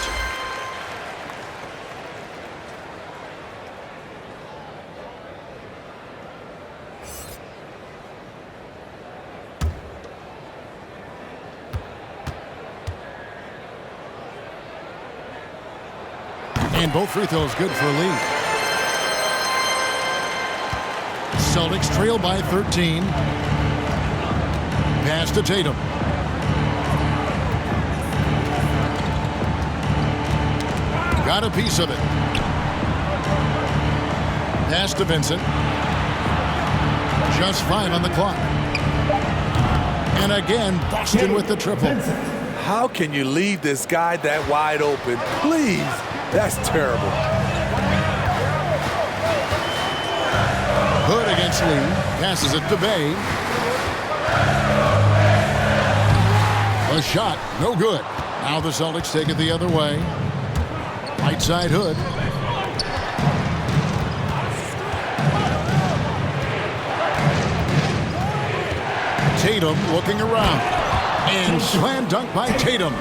And both free throws good for a lead. Celtics trail by 13. Pass to Tatum. Got a piece of it. Pass to Vincent. Just 5 on the clock. And again, Boston with the triple. How can you leave this guy that wide open? Please. That's terrible. Hood against Lee. Passes it to Bay. A shot. No good. Now the Celtics take it the other way. Right side Hood. Tatum looking around. And slam dunk by Tatum.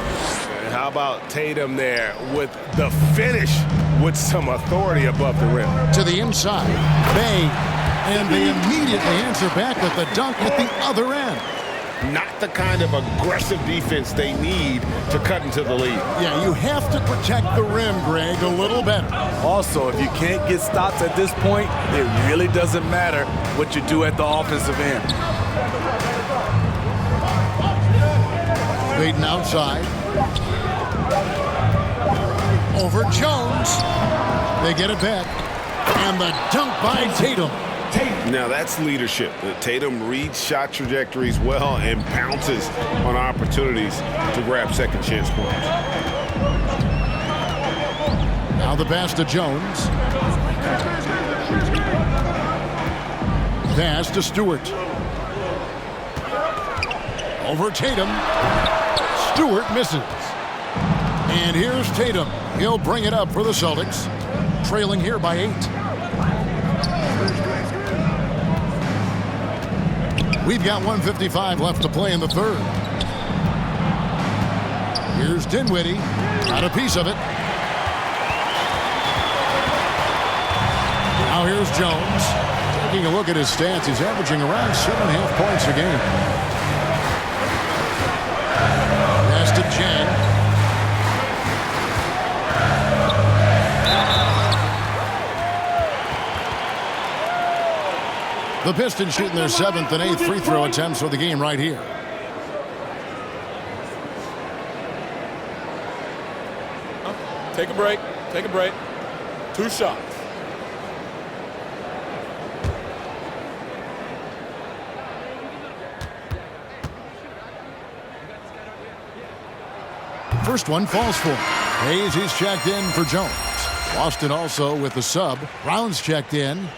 How about Tatum there with the finish with some authority above the rim? To the inside. Bay. And they immediately answer back with the dunk at the other end. Not the kind of aggressive defense they need to cut into the lead. Yeah, you have to protect the rim, Greg, a little better. Also, if you can't get stops at this point, it really doesn't matter what you do at the offensive end. Payton outside. Over Jones. They get it back. And the dunk by Tatum. Now that's leadership. Tatum reads shot trajectories well and pounces on opportunities to grab second chance points. Now the pass to Jones. Pass to Stewart. Over Tatum. Stewart misses. And here's Tatum. He'll bring it up for the Celtics. Trailing here by 8. We've got 1:55 left to play in the third. Here's Dinwiddie. Got a piece of it. Now here's Jones. Taking a look at his stats, he's averaging around 7.5 points a game. Pass to Chang. The Pistons shooting their 7th and 8th free throw attempts for the game right here. Take a break. Take a break. 2 shots. First one falls for him. Hayes is checked in for Jones. Boston also with the sub. Brown's checked in.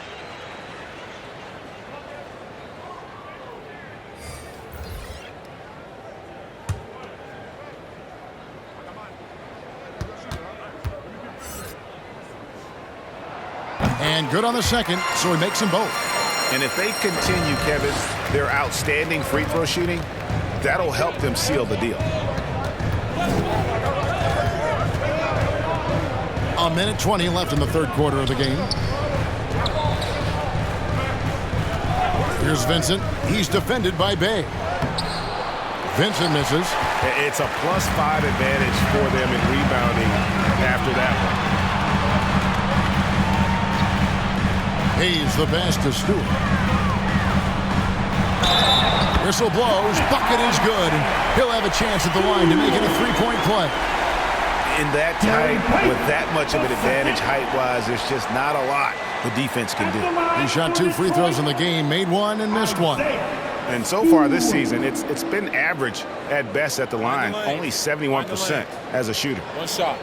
And good on the second, so he makes them both. And if they continue, Kevin, their outstanding free throw shooting, that'll help them seal the deal. A minute 20 left in the third quarter of the game. Here's Vincent. He's defended by Bay. Vincent misses. It's a +5 advantage for them in rebounding after that one. Hayes the pass to Stewart. Whistle blows. Bucket is good. He'll have a chance at the line to make it a 3-point play. In that tight, with that much of an advantage height-wise, there's just not a lot the defense can do. He shot 2 free throws in the game, made 1 and missed 1. And so far this season, it's been average at best at the line, only 71% as a shooter. 1 shot.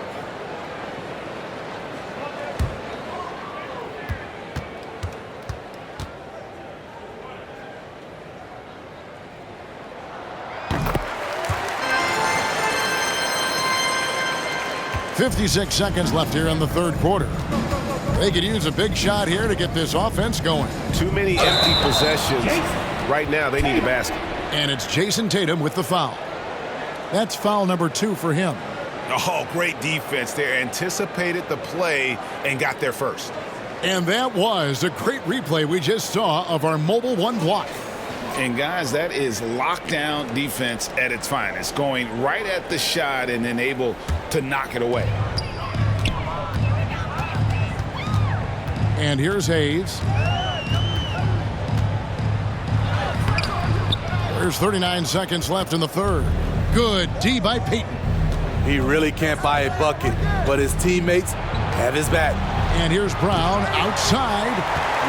56 seconds left here in the third quarter. They could use a big shot here to get this offense going. Too many empty possessions. Right now, they need a basket. And it's Jason Tatum with the foul. That's foul number 2 for him. Oh, great defense there. Anticipated the play and got there first. And that was a great replay we just saw of our mobile one block. And guys, that is lockdown defense at its finest, going right at the shot and then able to knock it away. And here's Hayes. There's 39 seconds left in the third. Good D by Payton. He really can't buy a bucket, but his teammates have his back. And here's Brown outside.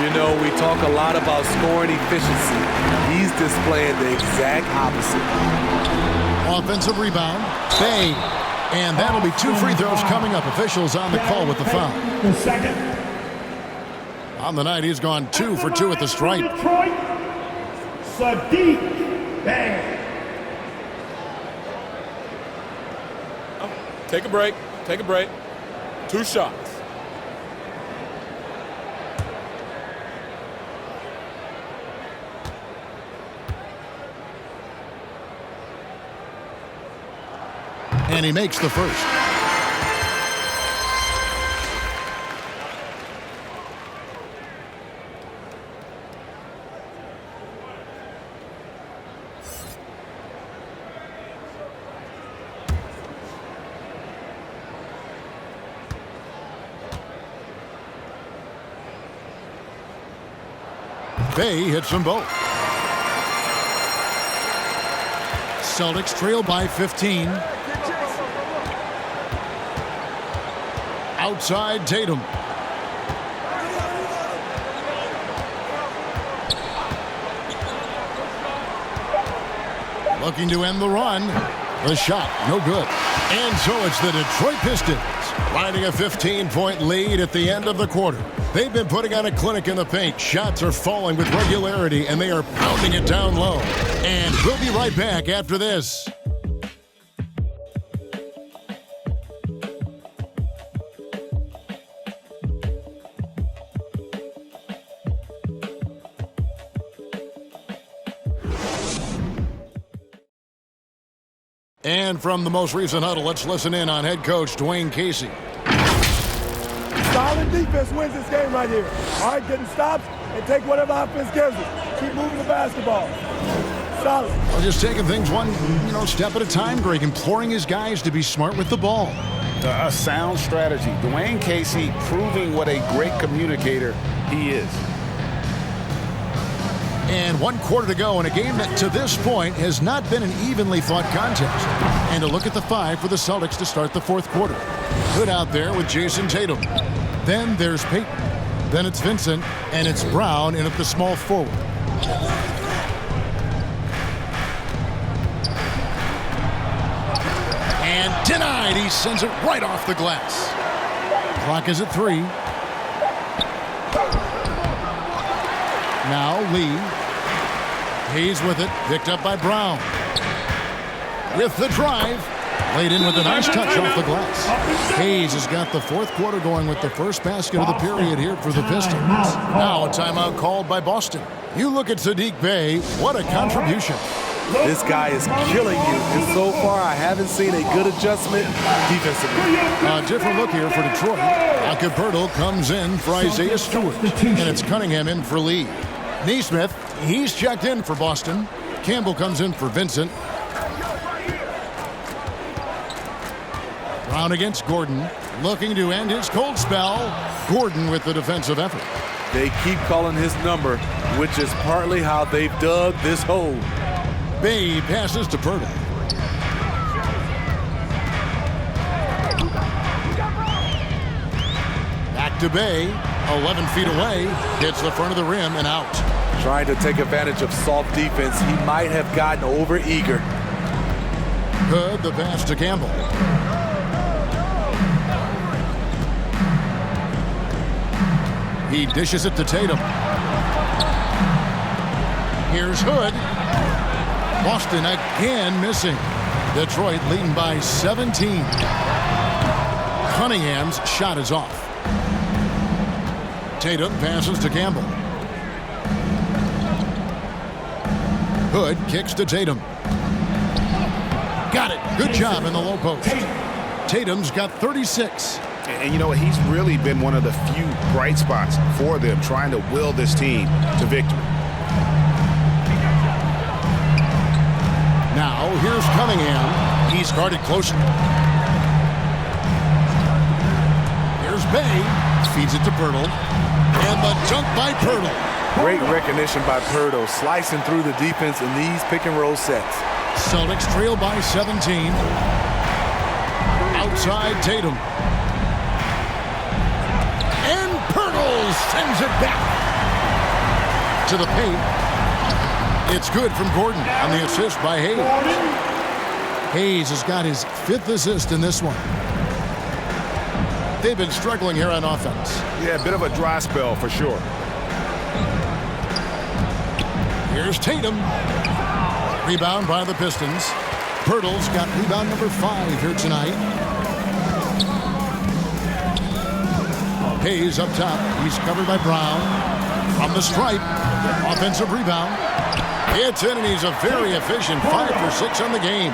You know, we talk a lot about scoring efficiency. He's displaying the exact opposite. Offensive rebound. Bay. And that'll be 2 free throws coming up. Officials on the call with the foul. The second. On the night, he's gone 2 for 2 at the stripe. Detroit, Sadiq Bey. Take a break. Take a break. 2 shots. And he makes the first. Bay hits them both. Celtics trail by 15. Outside Tatum. Looking to end the run. The shot, no good. And so it's the Detroit Pistons riding a 15-point lead at the end of the quarter. They've been putting on a clinic in the paint. Shots are falling with regularity, and they are pounding it down low. And we'll be right back after this. And from the most recent huddle, let's listen in on head coach Dwayne Casey. Solid defense wins this game right here. All right, getting stops and take whatever offense gives us. Keep moving the basketball. Solid. Well, just taking things one, step at a time, Greg, imploring his guys to be smart with the ball. A sound strategy. Dwayne Casey proving what a great communicator he is. And 1 quarter to go in a game that to this point has not been an evenly fought contest. And a look at the 5 for the Celtics to start the fourth quarter. Good out there with Jason Tatum. Then there's Payton. Then it's Vincent, and it's Brown in at the small forward. And denied. He sends it right off the glass. Clock is at 3. Now Lee. Hayes with it, picked up by Brown. With the drive, laid in with a nice touch off the glass. Hayes has got the fourth quarter going with the first basket of the period here for the Pistons. Now a timeout called by Boston. You look at Sadiq Bey, what a contribution. This guy is killing you, and so far I haven't seen a good adjustment defensively. A different look here for Detroit. Acapurdo comes in for Isaiah Stewart, and it's Cunningham in for Lee. Neesmith, he's checked in for Boston. Campbell comes in for Vincent. Brown against Gordon, looking to end his cold spell. Gordon with the defensive effort. They keep calling his number, which is partly how they've dug this hole. Bay passes to Pirtle. Back to Bay, 11 feet away, hits the front of the rim and out. Trying to take advantage of soft defense, he might have gotten over-eager. Good, the pass to Campbell. He dishes it to Tatum. Here's Hood. Boston again missing. Detroit leading by 17. Cunningham's shot is off. Tatum passes to Campbell. Hood kicks to Tatum. Got it. Good job in the low post. Tatum's got 36. And you know what? He's really been one of the few bright spots for them, trying to will this team to victory. Now, here's Cunningham. He's guarded closer. Here's Bay. Feeds it to Pirtle. And the dunk by Pirtle. Great recognition by Pirtle, slicing through the defense in these pick-and-roll sets. Celtics trail by 17. Outside Tatum. And Pirtle sends it back to the paint. It's good from Gordon on the assist by Hayes. Hayes has got his 5th assist in this one. They've been struggling here on offense. Yeah, a bit of a dry spell for sure. Here's Tatum. Rebound by the Pistons. Pirtle's got rebound number 5 here tonight. Hayes up top. He's covered by Brown. From the stripe. Offensive rebound. It's in, and he's a very efficient 5 for 6 on the game.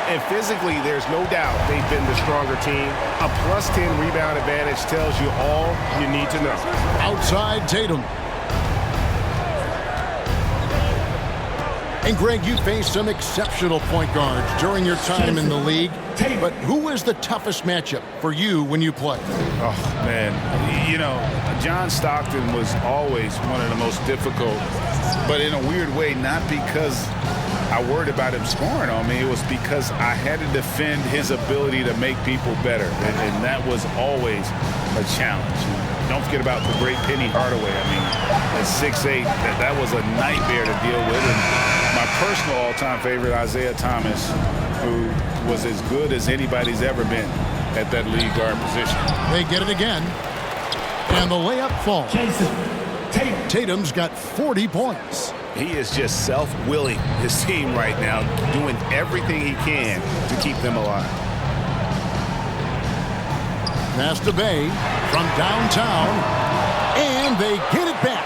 And physically, there's no doubt they've been the stronger team. A plus 10 rebound advantage tells you all you need to know. Outside Tatum. And Greg, you faced some exceptional point guards during your time in the league. But who is the toughest matchup for you when you play? Oh, man. You know, John Stockton was always one of the most difficult, but in a weird way, not because I worried about him scoring on me. It was because I had to defend his ability to make people better, and that was always a challenge. Don't forget about the great Penny Hardaway. I mean, at 6'8", that was a nightmare to deal with. And my personal all-time favorite, Isaiah Thomas, who was as good as anybody's ever been at that lead guard position. They get it again, and the layup falls. Tatum's got 40 points. He is just self-willing his team right now, doing everything he can to keep them alive. Pass to Bay from downtown, and they get it back.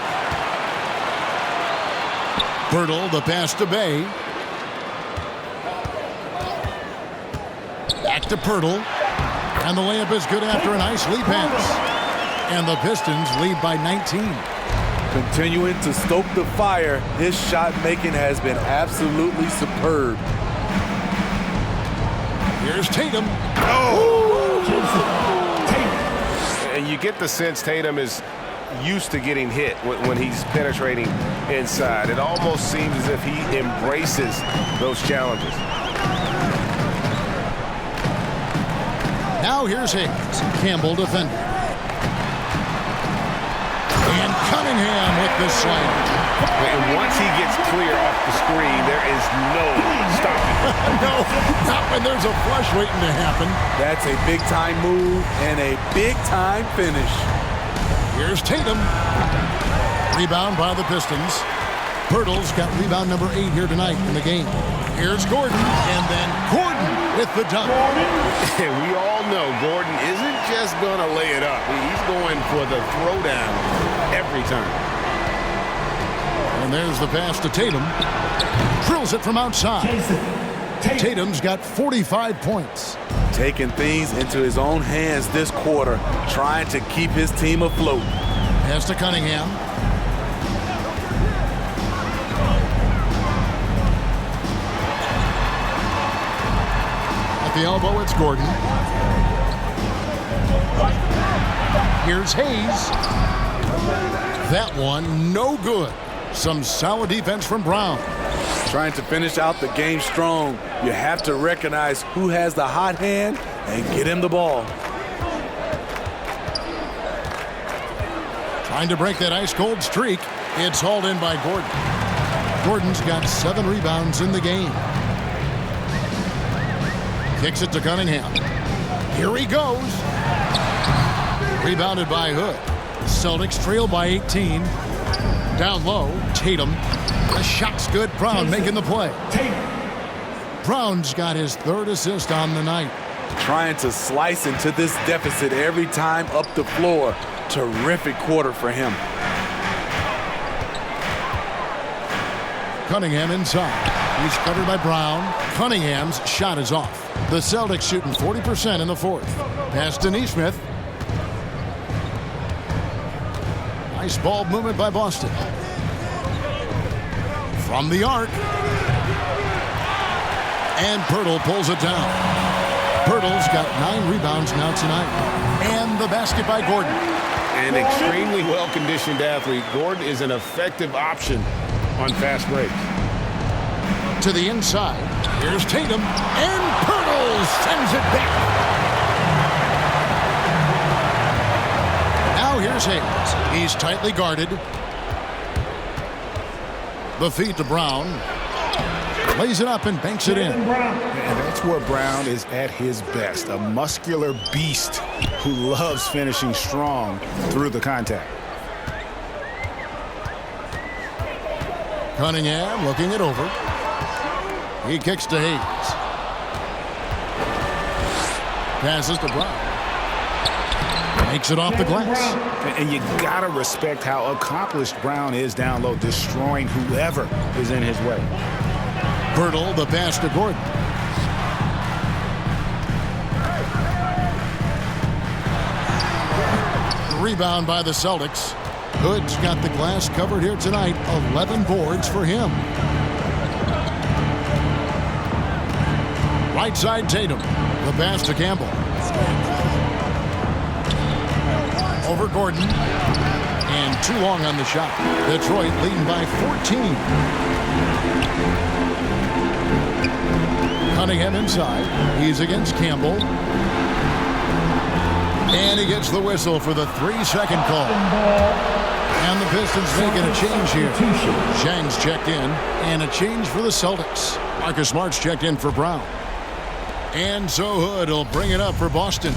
Pirtle, the pass to Bay. Back to Pirtle, and the layup is good after a nice lead pass. And the Pistons lead by 19. Continuing to stoke the fire, his shot making has been absolutely superb. Here's Tatum. And you get the sense Tatum is used to getting hit when he's penetrating inside. It almost seems as if he embraces those challenges. Now here's Hayes. Campbell defending. And Cunningham with the slam. And once he gets clear off the screen, there is no stopping. No, not when there's a flush waiting to happen. That's a big-time move and a big-time finish. Here's Tatum. Rebound by the Pistons. Pirtle's got rebound number 8 here tonight in the game. Here's Gordon, and then Gordon with the dunk. We all know Gordon isn't just going to lay it up. He's going for the throwdown every time. And there's the pass to Tatum. Drills it from outside. Tatum's got 45 points. Taking things into his own hands this quarter, trying to keep his team afloat. Pass to Cunningham. At the elbow, it's Gordon. Here's Hayes. That one, no good. Some solid defense from Brown. Trying to finish out the game strong, you have to recognize who has the hot hand and get him the ball. Trying to break that ice-cold streak. It's hauled in by Gordon. Gordon's got 7 rebounds in the game. Kicks it to Cunningham. Here he goes. Rebounded by Hood. Celtics trail by 18. Down low, Tatum. The shot's good. Brown making the play. Brown's got his 3rd assist on the night. trying to slice into this deficit every time up the floor. Terrific quarter for him. Cunningham inside. He's covered by Brown. Cunningham's shot is off. The Celtics shooting 40% in the fourth. Pass to Neesmith. Nice ball movement by Boston. From the arc. And Pirtle pulls it down. Pirtle's got 9 rebounds now tonight. And the basket by Gordon. An extremely well-conditioned athlete. Gordon is an effective option on fast breaks. To the inside. Here's Tatum. And Pirtle sends it back. Now here's Hayes. He's tightly guarded. The feed to Brown. Lays it up and banks it in. And that's where Brown is at his best. A muscular beast who loves finishing strong through the contact. Cunningham looking it over. He kicks to Hayes. Passes to Brown. Makes it off the glass. And you gotta respect how accomplished Brown is down low, destroying whoever is in his way. Pirtle, the pass to Gordon. Rebound by the Celtics. Hood's got the glass covered here tonight. 11 boards for him. Right side Tatum. The pass to Campbell. Over Gordon. And too long on the shot. Detroit leading by 14. Cunningham inside. He's against Campbell. And he gets the whistle for the 3-second call. And the Pistons making a change here. Zhang's checked in. And a change for the Celtics. Marcus Smart's checked in for Brown. And so Hood will bring it up for Boston.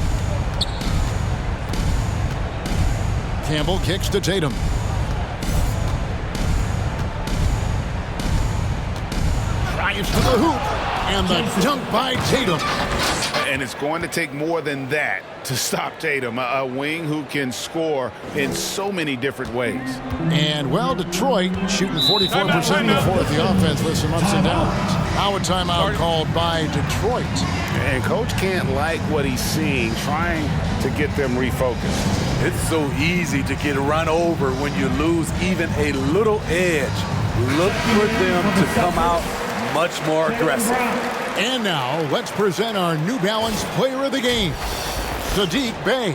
Campbell kicks to Tatum. Drives to the hoop. And the dunk by Tatum. And it's going to take more than that to stop Tatum, a wing who can score in so many different ways. And, well, Detroit shooting 44% in the fourth. The offense with some ups and downs. Now a timeout called by Detroit. And Coach can't like what he's seeing, trying to get them refocused. It's so easy to get run over when you lose even a little edge. Look for them to come out much more aggressive. And now, let's present our New Balance Player of the Game, Saddiq Bey.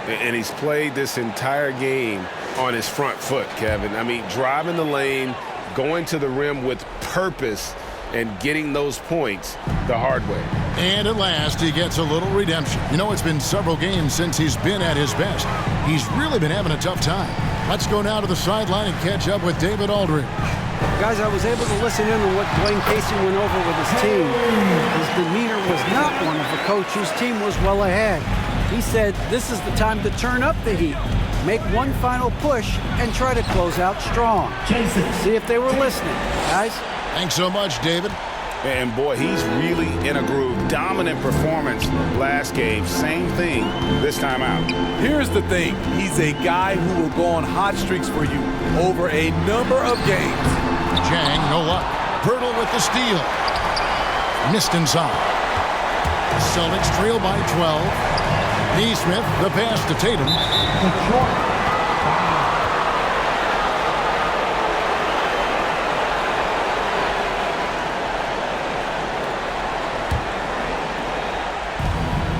And he's played this entire game on his front foot, Kevin. I mean, driving the lane, going to the rim with purpose, and getting those points the hard way. And at last, he gets a little redemption. You know, it's been several games since he's been at his best. He's really been having a tough time. Let's go now to the sideline and catch up with David Aldridge. Guys, I was able to listen in on what Dwayne Casey went over with his team. His demeanor was not one of a coach whose team was well ahead. He said this is the time to turn up the heat, make one final push, and try to close out strong. See if they were listening, guys. Thanks so much, David. And boy, he's really in a groove. Dominant performance last game. Same thing this time out. Here's the thing. He's a guy who will go on hot streaks for you over a number of games. Zhang, no luck. Pirtle with the steal. Missed inside. Celtics trail by 12. Neesmith, the pass to Tatum.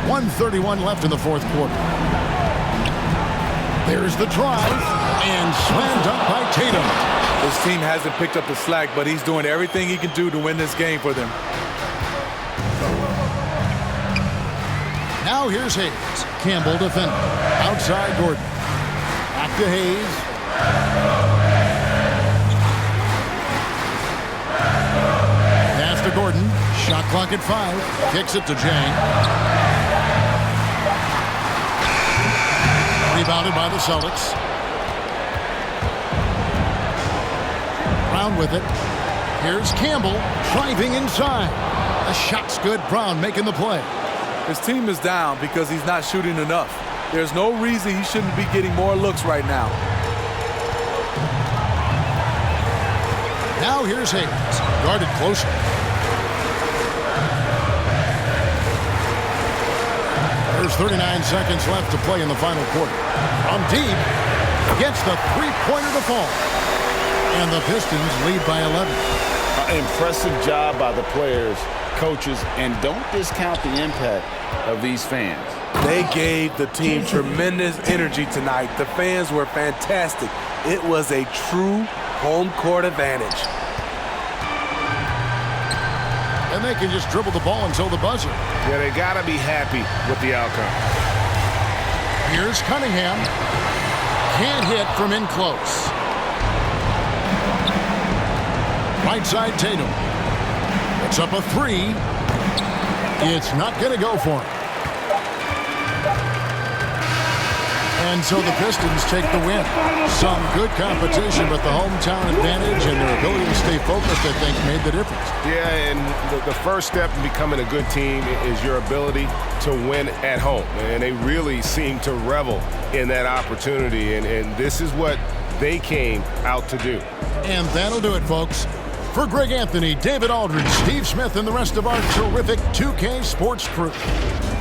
.131 left in the fourth quarter. There's the drive, and slam dunk by Tatum. His team hasn't picked up the slack, but he's doing everything he can do to win this game for them. Now here's Hayes. Campbell defending. Outside Gordon. Back to Hayes. Pass to Gordon. Shot clock at 5. Kicks it to Zhang. Rebounded by the Celtics. Brown with it. Here's Campbell driving inside. The shot's good. Brown making the play. His team is down because he's not shooting enough. There's no reason he shouldn't be getting more looks right now. Now here's Hayes, guarded closer. There's 39 seconds left to play in the final quarter. From deep, gets the three-pointer to fall. And the Pistons lead by 11. Impressive job by the players, coaches, and don't discount the impact of these fans. They gave the team tremendous energy tonight. The fans were fantastic. It was a true home court advantage. And they can just dribble the ball until the buzzer. Yeah, they got to be happy with the outcome. Here's Cunningham. Can't hit from in close. Right side Tatum. It's up a three. It's not going to go for him. And so the Pistons take the win. Some good competition, but the hometown advantage and their ability to stay focused, I think, made the difference. Yeah, and the first step in becoming a good team is your ability to win at home. And they really seem to revel in that opportunity, and this is what they came out to do. And that'll do it, folks. For Greg Anthony, David Aldridge, Steve Smith, and the rest of our terrific 2K Sports crew,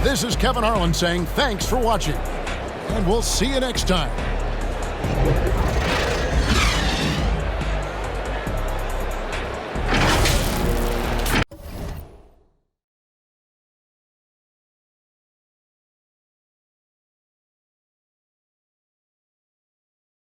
this is Kevin Harlan saying thanks for watching. And we'll see you next time.